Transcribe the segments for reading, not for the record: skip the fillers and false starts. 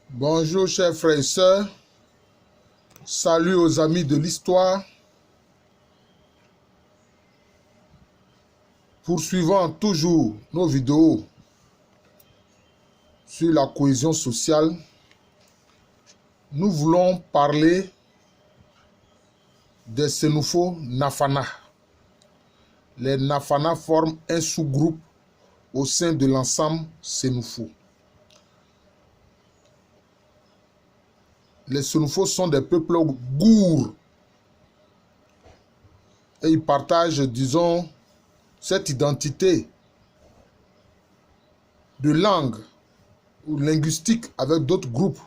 Bonjour chers frères et sœurs, salut aux amis de l'histoire. Poursuivons toujours nos vidéos sur la cohésion sociale. Nous voulons parler des Sénoufo Nafana. Les Nafana forment un sous-groupe au sein de l'ensemble Sénoufo. Les Sénoufo sont des peuples gourds et ils partagent, disons, cette identité de langue ou linguistique avec d'autres groupes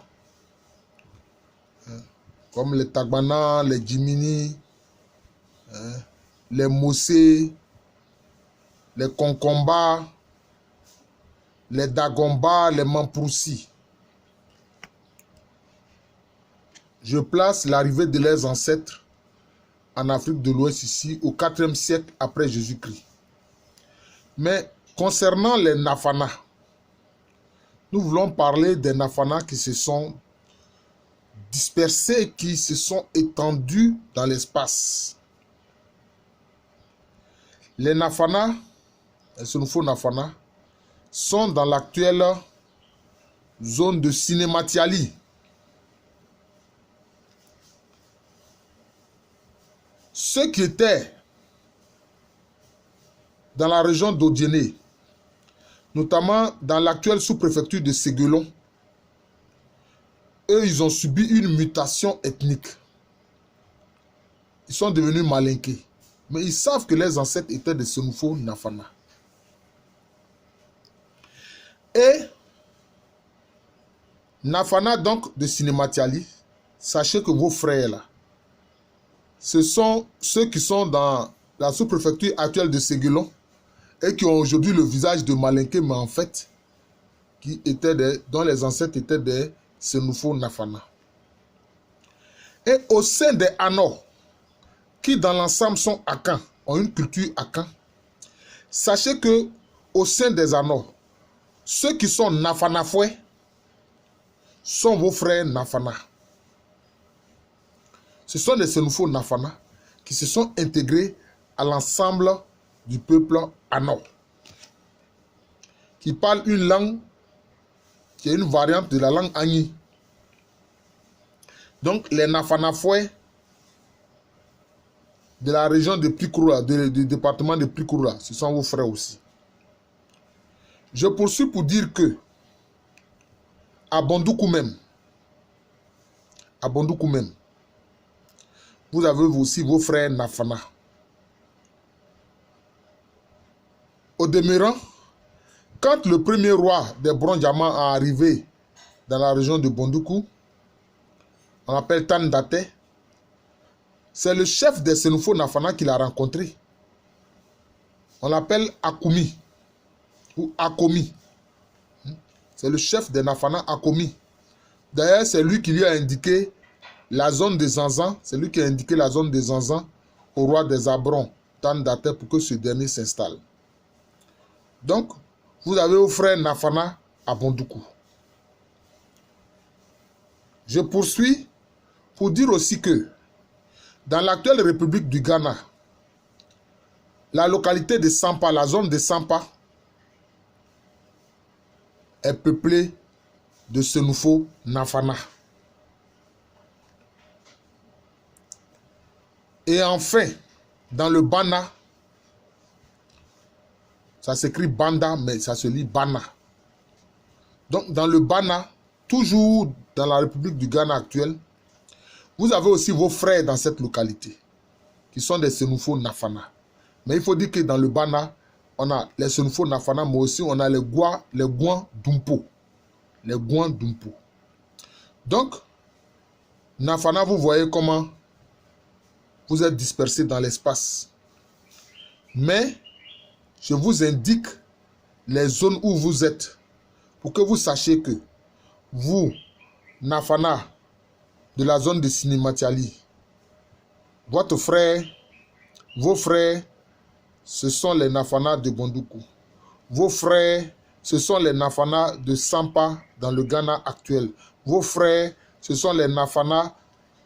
comme les Tagbana, les Djimini, les Mossé, les Konkomba, les Dagomba, les Mamproussi. Je place l'arrivée de leurs ancêtres en Afrique de l'Ouest ici au IVe siècle après Jésus-Christ. Mais concernant les Nafana, nous voulons parler des Nafana qui se sont dispersés, qui se sont étendus dans l'espace. Les Nafana, les Sénoufo Nafana, sont dans l'actuelle zone de Sinématiali. Ceux qui étaient dans la région d'Odiéné, notamment dans l'actuelle sous-préfecture de Séguelon, eux, ils ont subi une mutation ethnique. Ils sont devenus malinqués. Mais ils savent que leurs ancêtres étaient des Sénoufo Nafana. Et Nafana, donc, de Sinématiali, sachez que vos frères, là, ce sont ceux qui sont dans la sous-préfecture actuelle de Séguelon et qui ont aujourd'hui le visage de malinqués, mais en fait, dont les ancêtres étaient des Sénoufo Nafana. Et au sein des Anor, qui dans l'ensemble sont Akans, ont une culture Akan, sachez que au sein des Anor, ceux qui sont Nafanafoué sont vos frères Nafana. Ce sont des Sénoufo Nafana qui se sont intégrés à l'ensemble du peuple Anor, qui parle une langue qui est une variante de la langue Agni. Donc les Nafanafoué de la région de Plikoura, du département de Plikoura, ce sont vos frères aussi. Je poursuis pour dire que à Bondoukou même, vous avez aussi vos frères Nafana. Au demeurant, quand le premier roi des Brondiamants est arrivé dans la région de Bondoukou, on l'appelle Tandate, c'est le chef des Sénoufo Nafana qui l'a rencontré. On l'appelle Akoumi ou Akomi. C'est le chef des Nafana Akomi. D'ailleurs, c'est lui qui lui a indiqué la zone des Zanzans. C'est lui qui a indiqué la zone des Zanzans au roi des Abrons, Tandate, pour que ce dernier s'installe. Donc, vous avez vos frères Nafana à Bondoukou. Je poursuis pour dire aussi que dans l'actuelle République du Ghana, la localité de Sampa, la zone de Sampa, est peuplée de Sénoufo Nafana. Et enfin, dans le Bana, ça s'écrit Banda, mais ça se lit Bana. Donc, dans le Bana, toujours dans la République du Ghana actuelle, vous avez aussi vos frères dans cette localité, qui sont des Sénoufo Nafana. Mais il faut dire que dans le Bana, on a les Sénoufo Nafana, mais aussi on a les Gouan Dumpo. Les Gouan Dumpo. Donc, Nafana, vous voyez comment vous êtes dispersés dans l'espace. Mais, je vous indique les zones où vous êtes, pour que vous sachiez que vous, Nafana, de la zone de Sinématiali, votre frère, vos frères, ce sont les Nafana de Bondoukou. Vos frères, ce sont les Nafana de Sampa dans le Ghana actuel. Vos frères, ce sont les Nafana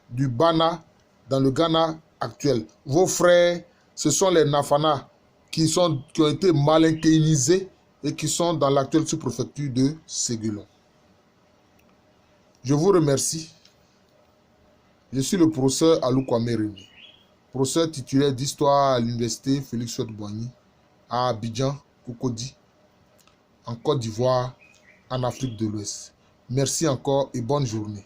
du Bana dans le Ghana actuel. Vos frères, ce sont les Nafana qui ont été malinkénisés et qui sont dans l'actuelle sous-préfecture de Séguelon. Je vous remercie. Je suis le professeur Alou Kwame Rémy, professeur titulaire d'histoire à l'université Félix Houphouët-Boigny à Abidjan, Cocody, en Côte d'Ivoire, en Afrique de l'Ouest. Merci encore et bonne journée.